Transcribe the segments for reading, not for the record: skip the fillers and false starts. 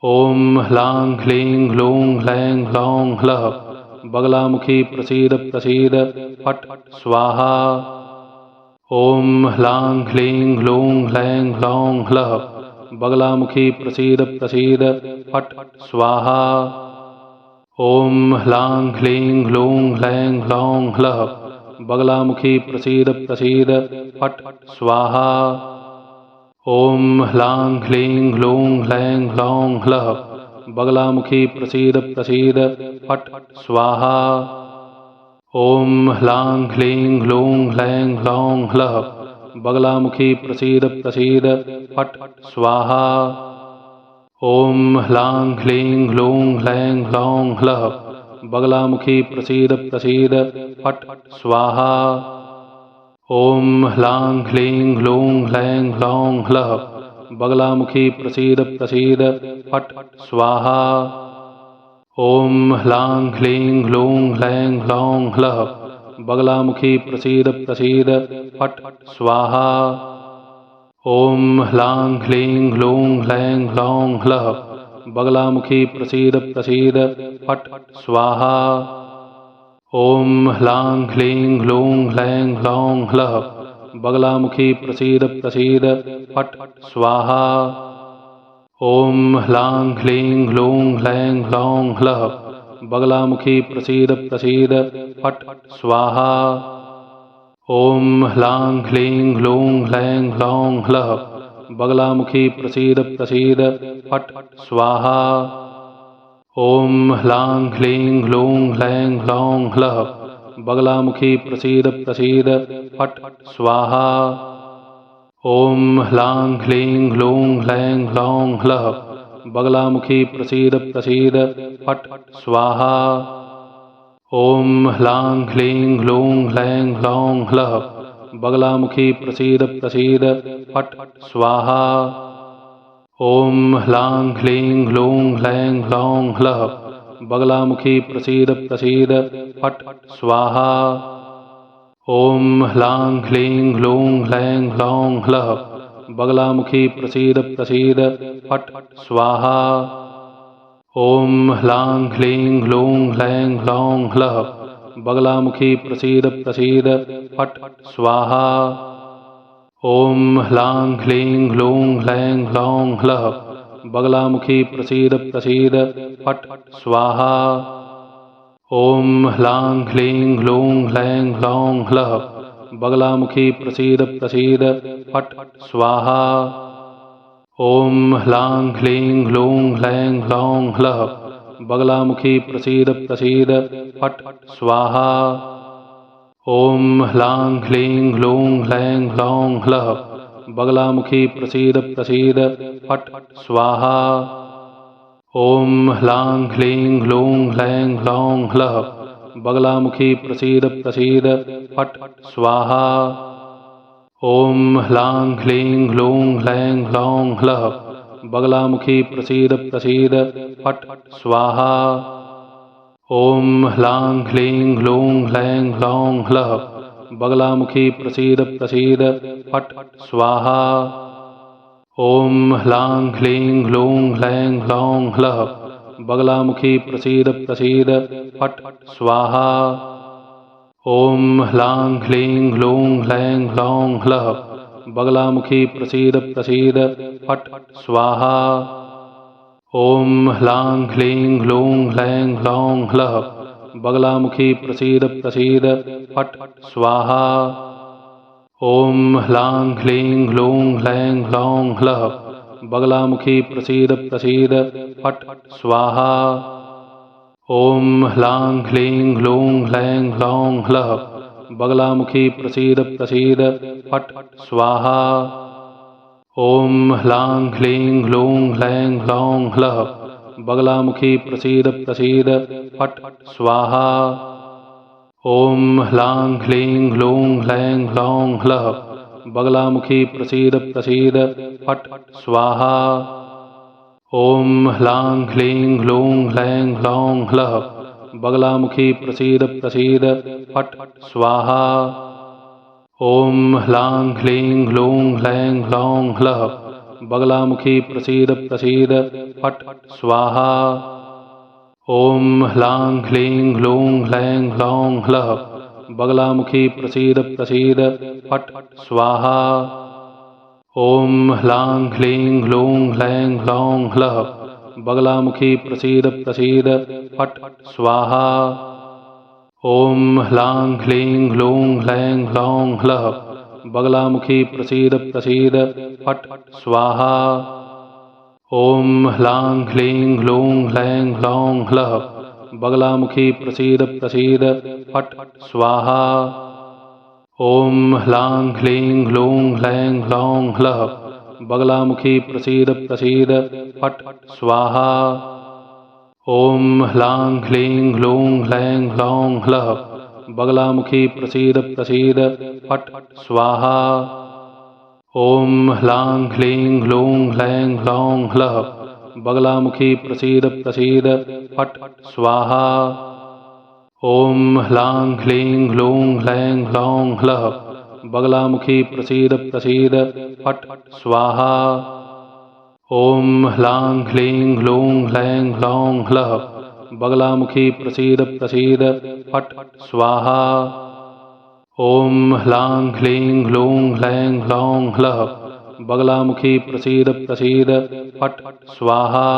ॐ ह्लां ह्लीं ह्लूं ह्लैं ह्लौं ह्लः बगलामुखी प्रसीद प्रसीद फट् स्वाहा। ॐ ह्लां ह्लीं ह्लूं ह्लैं ह्लौं ह्लः बगलामुखी प्रसीद प्रसीद फट् स्वाहा। ॐ ह्लां ह्लीं ह्लूं ह्लैं ह्लौं ह्लः बगलामुखी प्रसीद प्रसीद फट् स्वाहा। ॐ ह्लां ह्लीं ह्लूं ह्लैं ह्लौं ह्लः बगलामुखी प्रसीद प्रसीद फट् स्वाहा। ॐ ह्लां ह्लीं ह्लूं ह्लैं ह्लौं ह्लः बगलामुखी प्रसीद प्रसीद फट् स्वाहा। ॐ ह्लां ह्लीं ह्लूं ह्लैं ह्लौं ह्लः बगलामुखी प्रसीद प्रसीद फट् स्वाहा। ॐ ह्लां ह्लीं ह्लूं ह्लैं ह्लौं ह्लः बगलामुखी प्रसीद प्रसीद फट् स्वाहा। ॐ ह्लां ह्लीं ह्लूं ह्लैं ह्लौं ह्लः बगलामुखी प्रसीद प्रसीद फट् स्वाहा। ॐ ह्लां ह्लीं ह्लूं ह्लैं ह्लौं ह्लः बगलामुखी प्रसीद प्रसीद फट् स्वाहा। ॐ ह्लां ह्लीं ह्लूं ह्लैं ह्लौं ह्लः बगलामुखी प्रसीद प्रसीद फट् स्वाहा। ॐ ह्लां ह्लीं ह्लूं ह्लैं ह्लौं ह्लः बगलामुखी प्रसीद प्रसीद फट् स्वाहा। ॐ ह्लां ह्लीं ह्लूं ह्लैं ह्लौं ह्लः बगलामुखी प्रसीद प्रसीद फट् स्वाहा। ॐ ह्लां ह्लीं ह्लूं ह्लैं ह्लौं ह्लः बगलामुखी प्रसीद प्रसीद फट् स्वाहा। ॐ ह्लां ह्लीं ह्लूं ह्लैं ह्लौं ह्लः बगलामुखी प्रसीद प्रसीद फट् स्वाहा। ॐ ह्लां ह्लीं ह्लूं ह्लैं ह्लौं ह्लः बगलामुखी प्रसीद प्रसीद फट् स्वाहा। ॐ ह्लां ह्लीं ह्लूं ह्लैं ह्लौं ह्लः बगलामुखी प्रसीद प्रसीद फट् स्वाहा। ॐ ह्लां ह्लीं ह्लूं ह्लैं ह्लौं ह्लः बगलामुखी प्रसीद प्रसीद फट् स्वाहा। ॐ ह्लां ह्लीं ह्लूं ह्लैं ह्लौं ह्लः बगलामुखी प्रसीद प्रसीद फट् स्वाहा। ॐ ह्लां ह्लीं ह्लूं ह्लैं ह्लौं ह्लः बगलामुखी प्रसीद प्रसीद फट् स्वाहा। ॐ ह्लां ह्लीं ह्लूं ह्लैं ह्लौं ह्लः बगलामुखी प्रसीद प्रसीद फट् स्वाहा। ॐ ह्लां ह्लीं ह्लूं ह्लैं ह्लौं ह्लः बगलामुखी प्रसीद प्रसीद फट् स्वाहा। ॐ ह्लां ह्लीं ह्लूं ह्लैं ह्लौं ह्लः बगलामुखी प्रसीद प्रसीद फट् स्वाहा। ॐ ह्लां ह्लीं ह्लूं ह्लैं ह्लौं ह्लः बगलामुखी प्रसीद प्रसीद फट् स्वाहा। ॐ ह्लां ह्लीं ह्लूं ह्लैं ह्लौं ह्लः बगलामुखी प्रसीद प्रसीद फट् स्वाहा। ॐ ह्लां ह्लीं ह्लूं ह्लैं ह्लौं ह्लः बगलामुखी प्रसीद प्रसीद फट् स्वाहा। ॐ ह्लां ह्लीं ह्लूं ह्लैं ह्लौं ह्लः बगलामुखी प्रसीद प्रसीद फट् स्वाहा। ॐ ह्लां ह्लीं ह्लूं ह्लैं ह्लौं ह्लः बगलामुखी प्रसीद प्रसीद फट् स्वाहा। ॐ ह्लां ह्लीं ह्लूं ह्लैं ह्लौं ह्लः बगलामुखी प्रसीद प्रसीद फट् स्वाहा। ॐ ह्लां ह्लीं ह्लूं ह्लैं ह्लौं ह्लः बगलामुखी प्रसीद प्रसीद फट् स्वाहा। ॐ ह्लां ह्लीं ह्लूं ह्लैं ह्लौं ह्लः बगलामुखी प्रसीद प्रसीद फट् स्वाहा। ॐ ह्लां ह्लीं ह्लूं ह्लैं ह्लौं ह्लः बगलामुखी प्रसीद प्रसीद फट् स्वाहा। ॐ ह्लां ह्लीं ह्लूं ह्लैं ह्लौं ह्लः बगलामुखी प्रसीद प्रसीद फट् स्वाहा। ॐ ह्लां ह्लीं ह्लूं ह्लैं ह्लौं ह्लः बगलामुखी प्रसीद प्रसीद फट् स्वाहा। ॐ ह्लां ह्लीं ह्लूं ह्लैं ह्लौं ह्लः बगलामुखी प्रसीद प्रसीद फट् स्वाहा। ॐ ह्लां ह्लीं ह्लूं ह्लैं ह्लौं ह्लः बगलामुखी प्रसीद प्रसीद फट् स्वाहा। ॐ ह्लां ह्लीं ह्लूं ह्लैं ह्लौं ह्लः बगलामुखी प्रसीद प्रसीद फट् स्वाहा। ॐ ह्लां ह्लीं ह्लूं ह्लैं ह्लौं ह्लः बगलामुखी प्रसीद प्रसीद फट् स्वाहा। ॐ ह्लां ह्लीं ह्लूं ह्लैं ह्लौं ह्लः बगलामुखी प्रसीद प्रसीद फट् स्वाहा। ॐ ह्लां ह्लीं ह्लूं ह्लैं ह्लौं ह्लः बगलामुखी प्रसीद प्रसीद फट् स्वाहा। ॐ ह्लां ह्लीं ह्लूं ह्लैं ह्लौं ह्लः बगलामुखी प्रसीद प्रसीद फट् स्वाहा। ॐ ह्लां ह्लीं ह्लूं ह्लैं ह्लौं ह्लः बगलामुखी प्रसीद प्रसीद फट् स्वाहा। ॐ ह्लां ह्लीं ह्लूं ह्लैं ह्लौं ह्लः बगलामुखी प्रसीद प्रसीद फट् स्वाहा। ॐ ह्लां ह्लीं ह्लूं ह्लैं ह्लौं ह्लः बगलामुखी प्रसीद प्रसीद फट् स्वाहा। ॐ ह्लां ह्लीं ह्लूं ह्लैं ह्लौं ह्लः बगलामुखी प्रसीद प्रसीद फट् स्वाहा।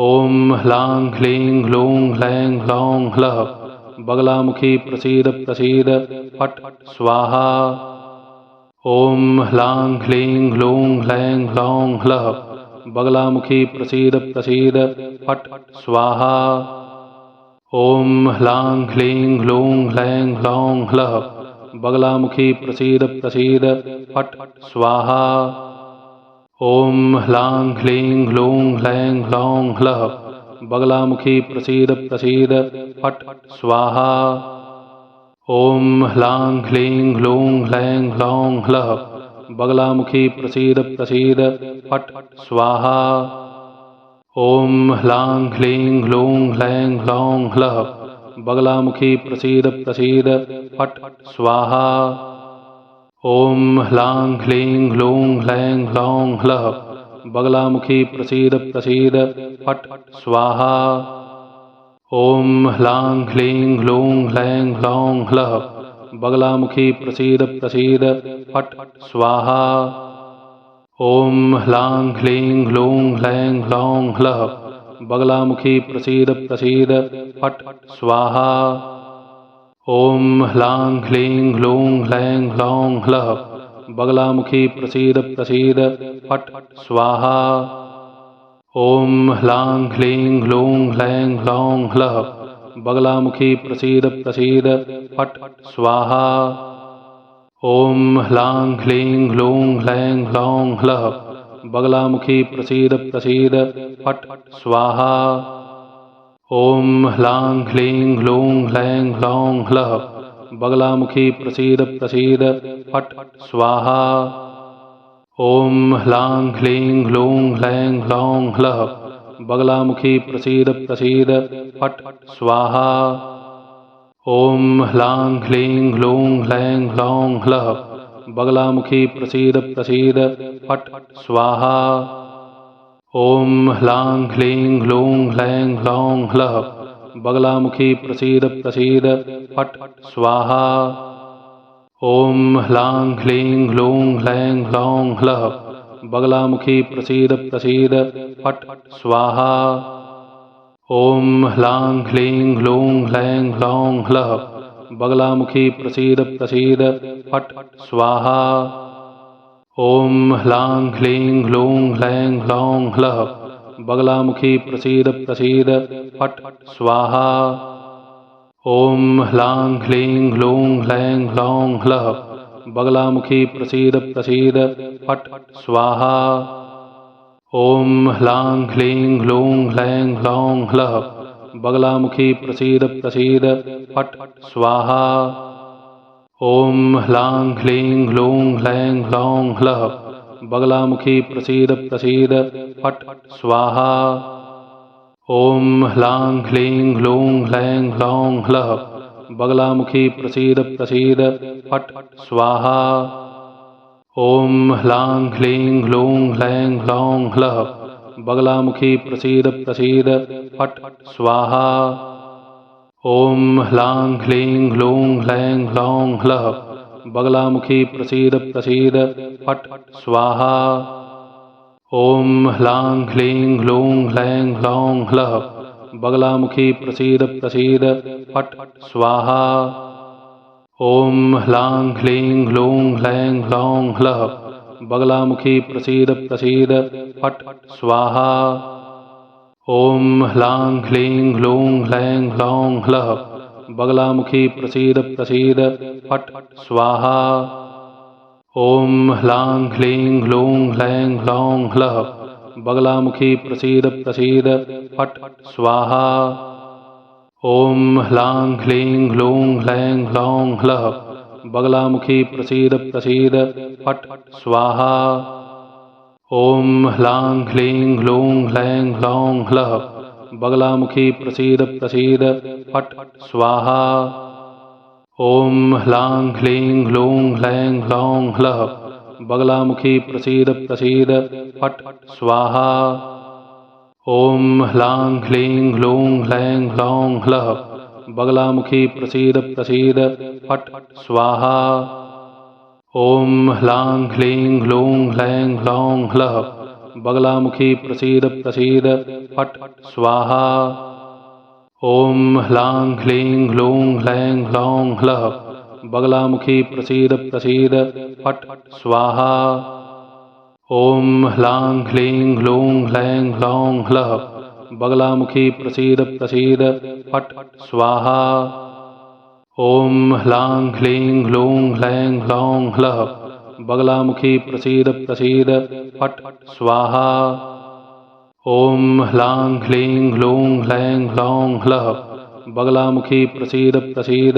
ॐ ह्लां ह्लीं ह्लूं ह्लैं ह्लौं ह्लः बगलामुखी प्रसीद प्रसीद फट् स्वाहा। ॐ ह्लां ह्लीं ह्लूं ह्लैं ह्लौं ह्लः बगलामुखी प्रसीद प्रसीद फट् स्वाहा। ॐ ह्लां ह्लीं ह्लूं ह्लैं ह्लौं ह्लः बगलामुखी प्रसीद प्रसीद फट् स्वाहा। ॐ ह्लां ह्लीं ह्लूं ह्लैं ह्लौं ह्लः बगलामुखी प्रसीद प्रसीद फट् स्वाहा। ॐ ह्लां ह्लीं ह्लूं ह्लैं ह्लौं ह्लः बगलामुखी प्रसीद प्रसीद फट् स्वाहा। ॐ ह्लां ह्लीं ह्लूं ह्लैं ह्लौं ह्लः बगलामुखी प्रसीद प्रसीद फट् स्वाहा। ॐ ह्लां ह्लीं ह्लूं ह्लैं ह्लौं ह्लः बगलामुखी प्रसीद प्रसीद फट् स्वाहा। ॐ ह्लां ह्लीं ह्लूं ह्लैं ह्लौं ह्लः बगलामुखी प्रसीद प्रसीद फट् स्वाहा। ॐ ह्लां ह्लीं ह्लूं ह्लैं ह्लौं ह्लः बगलामुखी प्रसीद प्रसीद फट् स्वाहा। ॐ ह्लां ह्लीं ह्लूं ह्लैं ह्लौं ह्लः बगलामुखी प्रसीद प्रसीद फट् स्वाहा। ॐ ह्लां ह्लीं ह्लूं ह्लैं ह्लौं ह्लः बगलामुखी प्रसीद प्रसीद फट् स्वाहा। ॐ ह्लां ह्लीं ह्लूं ह्लैं ह्लौं ह्लः बगलामुखी प्रसीद प्रसीद फट् स्वाहा। ॐ ह्लां ह्लीं ह्लूं ह्लैं ह्लौं ह्लः बगलामुखी प्रसीद प्रसीद फट् स्वाहा। ॐ ह्लां ह्लीं ह्लूं ह्लैं ह्लौं ह्लः बगलामुखी प्रसीद प्रसीद फट् स्वाहा। ॐ ह्लां ह्लीं ह्लूं ह्लैं ह्लौं ह्लः बगलामुखी प्रसीद प्रसीद फट् स्वाहा। ॐ ह्लां ह्लीं ह्लूं ह्लैं ह्लौं ह्लः बगलामुखी प्रसीद प्रसीद फट् स्वाहा। ॐ ह्लां ह्लीं ह्लूं ह्लैं ह्लौं ह्लः बगलामुखी प्रसीद प्रसीद फट् स्वाहा। ॐ ह्लां ह्लीं ह्लूं ह्लैं ह्लौं ह्लः बगलामुखी प्रसीद प्रसीद फट् स्वाहा। ॐ ह्लां ह्लीं ह्लूं ह्लैं ह्लौं ह्लः बगलामुखी प्रसीद प्रसीद फट् स्वाहा। ॐ ह्लां ह्लीं ह्लूं ह्लैं ह्लौं ह्लः बगलामुखी प्रसीद प्रसीद फट् स्वाहा। ॐ ह्लां ह्लीं ह्लूं ह्लैं ह्लौं ह्लः बगलामुखी प्रसीद प्रसीद फट् स्वाहा। ॐ ह्लां ह्लीं ह्लूं ह्लैं ह्लौं ह्लः बगलामुखी प्रसीद प्रसीद फट् स्वाहा। ॐ ह्लां ह्लीं ह्लूं ह्लैं ह्लौं ह्लः बगलामुखी प्रसीद प्रसीद फट् स्वाहा। ॐ ह्लां ह्लीं ह्लूं ह्लैं ह्लौं ह्लः बगलामुखी प्रसीद प्रसीद फट् स्वाहा। ॐ ह्लां ह्लीं ह्लूं ह्लैं ह्लौं ह्लः बगलामुखी प्रसीद प्रसीद फट् स्वाहा। ॐ ह्लां ह्लीं ह्लूं ह्लैं ह्लौं ह्लः बगलामुखी प्रसीद प्रसीद फट् स्वाहा। ॐ ह्लां ह्लीं ह्लूं ह्लैं ह्लौं ह्लः बगलामुखी प्रसीद प्रसीद फट् स्वाहा। ॐ ह्लां ह्लीं ह्लूं ह्लैं ह्लौं ह्लः बगलामुखी प्रसीद प्रसीद फट् स्वाहा। ॐ ह्लां ह्लीं ह्लूं ह्लैं ह्लौं ह्लः बगलामुखी प्रसीद प्रसीद फट् स्वाहा। ॐ ह्लां ह्लीं ह्लूं ह्लैं ह्लौं ह्लः बगलामुखी प्रसीद प्रसीद फट् स्वाहा। ॐ ह्लां ह्लीं ह्लूं ह्लैं ह्लौं ह्लः बगलामुखी प्रसीद प्रसीद फट् स्वाहा। ॐ ह्लां ह्लीं ह्लूं ह्लैं ह्लौं ह्लः बगलामुखी प्रसीद प्रसीद फट् स्वाहा। ॐ ह्लां ह्लीं ह्लूं ह्लैं ह्लौं ह्लः बगलामुखी प्रसीद प्रसीद फट् स्वाहा। ॐ ह्लां ह्लीं ह्लूं ह्लैं ह्लौं ह्लः बगलामुखी प्रसीद प्रसीद फट् स्वाहा। ॐ ह्लां ह्लीं ह्लूं ह्लैं ह्लौं ह्लः बगलामुखी प्रसीद प्रसीद फट् स्वाहा। ॐ ह्लां ह्लीं ह्लूं ह्लैं ह्लौं ह्लः बगलामुखी प्रसीद प्रसीद फट् स्वाहा। ॐ ह्लां ह्लीं ह्लूं ह्लैं ह्लौं ह्लः बगलामुखी प्रसीद प्रसीद फट् स्वाहा। ॐ ह्लां ह्लीं ह्लूं ह्लैं ह्लौं ह्लः बगलामुखी प्रसीद प्रसीद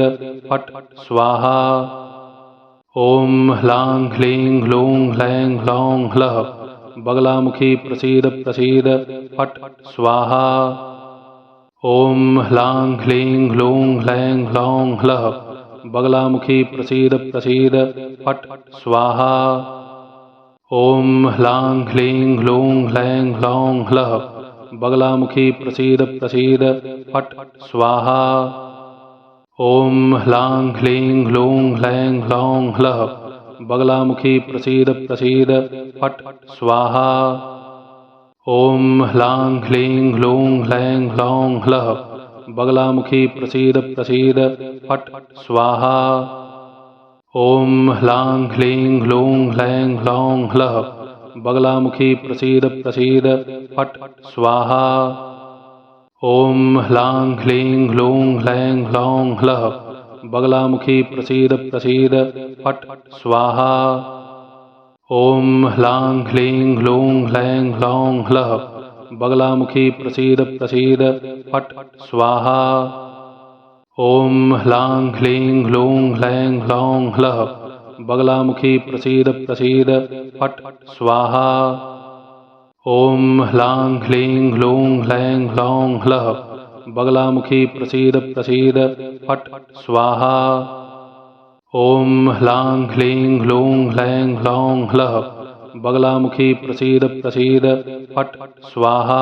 फट् स्वाहा। ॐ ह्लां ह्लीं ह्लूं ह्लैं ह्लौं ह्लः बगलामुखी प्रसीद प्रसीद फट् स्वाहा। ॐ ह्लां ह्लीं ह्लूं ह्लैं ह्लौं ह्लः बगलामुखी प्रसीद प्रसीद फट् स्वाहा। ॐ ह्लां ह्लीं ह्लूं ह्लैं ह्लौं ह्लः बगलामुखी प्रसीद प्रसीद फट् स्वाहा। ॐ ह्लां ह्लीं ह्लूं ह्लैं ह्लौं ह्लः बगलामुखी प्रसीद प्रसीद फट् स्वाहा। ॐ ह्लां ह्लीं ह्लूं ह्लैं ह्लौं ह्लः बगलामुखी प्रसीद प्रसीद फट् स्वाहा। ॐ ह्लां ह्लीं ह्लूं ह्लैं ह्लौं ह्लः बगलामुखी प्रसीद प्रसीद फट् स्वाहा। ॐ ह्लां ह्लीं ह्लूं ह्लैं ह्लौं ह्लः बगलामुखी प्रसीद प्रसीद फट् स्वाहा। ॐ ह्लां ह्लीं ह्लूं ह्लैं ह्लौं ह्लः बगलामुखी प्रसीद प्रसीद फट् स्वाहा। ॐ ह्लां ह्लीं ह्लूं ह्लैं ह्लौं ह्लः बगलामुखी प्रसीद प्रसीद फट् स्वाहा। ॐ ह्लां ह्लीं ह्लूं ह्लैं ह्लौं ह्लः बगलामुखी प्रसीद प्रसीद फट् स्वाहा। ॐ ह्लां ह्लीं ह्लूं ह्लैं ह्लौं ह्लः बगलामुखी प्रसीद प्रसीद फट् स्वाहा।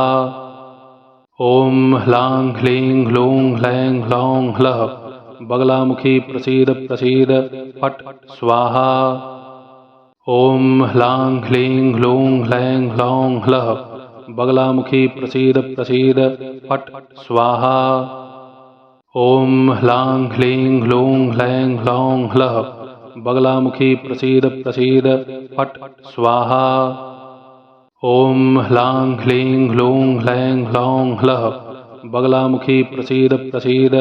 ॐ ह्लां ह्लीं ह्लूं ह्लैं ह्लौं ह्लः बगलामुखी प्रसीद प्रसीद फट् स्वाहा। ॐ ह्लां ह्लीं ह्लूं ह्लैं ह्लौं ह्लः बगलामुखी प्रसीद प्रसीद फट् स्वाहा। ॐ ह्लां ह्लीं ह्लूं ह्लैं ह्लौं ह्लः बगलामुखी प्रसीद प्रसीद फट् स्वाहा। ॐ ह्लां ह्लीं ह्लूं ह्लैं ह्लौं ह्लः बगलामुखी प्रसीद प्रसीद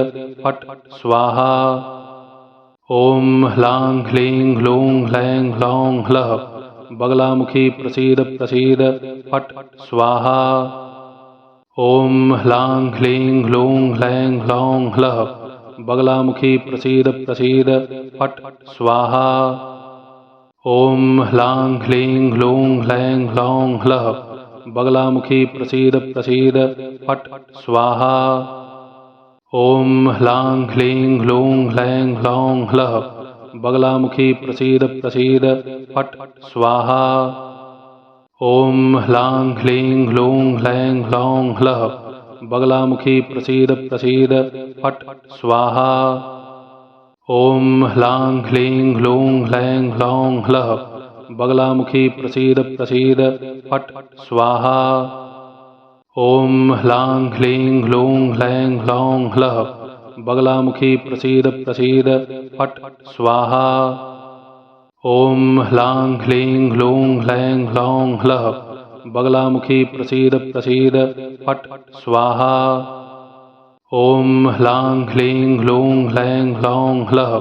फट् स्वाहा। ॐ ह्लां ह्लीं ह्लूं ह्लैं ह्लौं ह्लः बगलामुखी प्रसीद प्रसीद फट् स्वाहा। ॐ ह्लां ह्लीं ह्लूं ह्लैं ह्लौं ह्लः बगलामुखी प्रसीद प्रसीद फट् स्वाहा। ॐ ह्लां ह्लीं ह्लूं ह्लैं ह्लौं ह्लः बगलामुखी प्रसीद प्रसीद फट् स्वाहा। ॐ ह्लां ह्लीं ह्लूं ह्लैं ह्लौं ह्लः बगलामुखी प्रसीद प्रसीद फट् स्वाहा। ॐ ह्लां ह्लीं ह्लूं ह्लैं ह्लौं ह्लः बगलामुखी प्रसीद प्रसीद फट् स्वाहा। ॐ ह्लां ह्लीं ह्लूं ह्लैं ह्लौं ह्लः बगलामुखी प्रसीद प्रसीद फट् स्वाहा। ॐ ह्लां ह्लीं ह्लूं ह्लैं ह्लौं ह्लः बगलामुखी प्रसीद प्रसीद फट् स्वाहा। ॐ ह्लां ह्लीं ह्लूं ह्लैं ह्लौं ह्लः बगलामुखी प्रसीद प्रसीद फट् स्वाहा। ॐ ह्लां ह्लीं ह्लूं ह्लैं ह्लौं ह्लः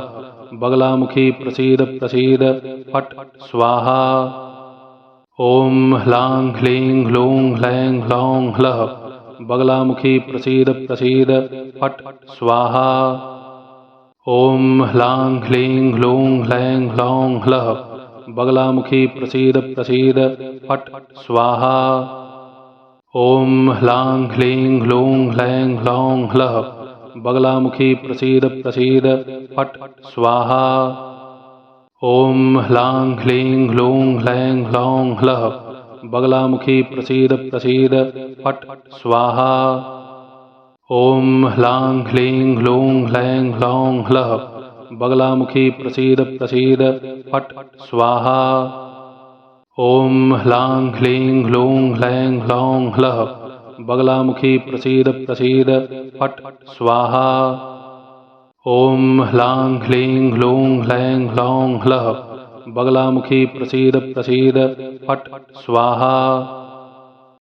बगलामुखी प्रसीद प्रसीद फट् स्वाहा। ॐ ह्लां ह्लीं ह्लूं ह्लैं ह्लौं ह्लः बगलामुखी प्रसीद प्रसीद फट् स्वाहा। ॐ ह्लां ह्लीं ह्लूं ह्लैं ह्लौं ह्लः बगलामुखी प्रसीद प्रसीद फट् स्वाहा। ॐ ह्लां ह्लीं ह्लूं ह्लैं ह्लौं ह्लः बगलामुखी प्रसीद प्रसीद फट् स्वाहा। ॐ ह्लां ह्लीं ह्लूं ह्लैं ह्लौं ह्लः बगलामुखी प्रसीद प्रसीद फट् स्वाहा। ॐ ह्लां ह्लीं ह्लूं ह्लैं ह्लौं ह्लः बगलामुखी प्रसीद प्रसीद फट् स्वाहा। ॐ ह्लां ह्लीं ह्लूं ह्लैं ह्लौं ह्लः बगलामुखी प्रसीद प्रसीद फट् स्वाहा। ॐ ह्लां ह्लीं ह्लूं ह्लैं ह्लौं ह्लः बगलामुखी प्रसीद प्रसीद फट् स्वाहा। ॐ ह्लां ह्लीं ह्लूं ह्लैं ह्लौं ह्लः बगलामुखी प्रसीद प्रसीद फट् स्वाहा। ॐ ह्लां ह्लीं ह्लूं ह्लैं ह्लौं ह्लः बगलामुखी प्रसीद प्रसीद फट् स्वाहा।